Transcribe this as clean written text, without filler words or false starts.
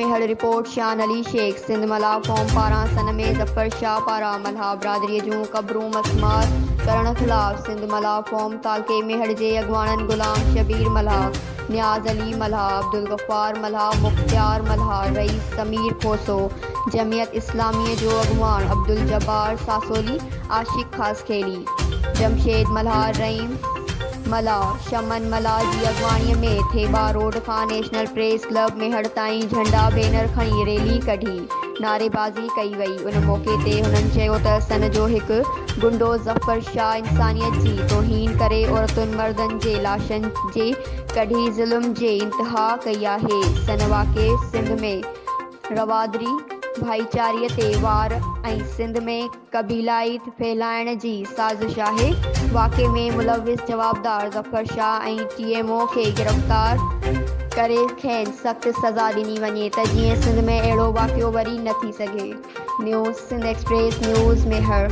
मेहर report शान अली शेख सिंध मल्हा क़ौम पारां सन में ज़फ़र शाह पारां मल्हा बिरादरीअ जूं क़बरूं मसमार करण ख़िलाफ़ सिंध मल्हा क़ौम तालके मेहर जे अॻवाननि ग़ुलाम शबीर मल्हा, नियाज़ अली मल्हा, अब्दुल गफ़ार मल्हा, मुख्तियार मल्हा, रईस समीर खोसो, जमियत इस्लामीअ जो अॻवान अब्दुल जब्बार सासोली, आशिक़ ख़ासखेली, जमशेद मल्हा, रहीम मल्हा, शमन मल्हा जी अॻवानीअ में थेबा रोड खां नेशनल प्रेस क्लब मेहर ताईं झंडा बैनर खणी रैली कढी नारेबाज़ी कई वई। उन मौक़े ते हुननि चयो त सन जो हिकु गुंडो ज़फ़र शाह इंसानियत जी तौहीन करे औरतुनि मर्दनि जे लाशनि जे कढी ज़ुल्म जे इंतिहा कई आहे। सन वाक़े सिंध में रवादरी भाईचारीअ ते वार ऐं सिंध में क़बीलाई फहिलाइण जी साज़िश आहे। वाक़े में मुलविस जवाबदार ज़फ़र शाह ऐं TMO खे गिरफ़्तार करे खेनि सख़्त सज़ा ॾिनी वञे त जीअं सिंध में अहिड़ो वाक़ियो वरी न थी सघे। न्यूज़ सिंध एक्सप्रेस न्यूज़ मेहर।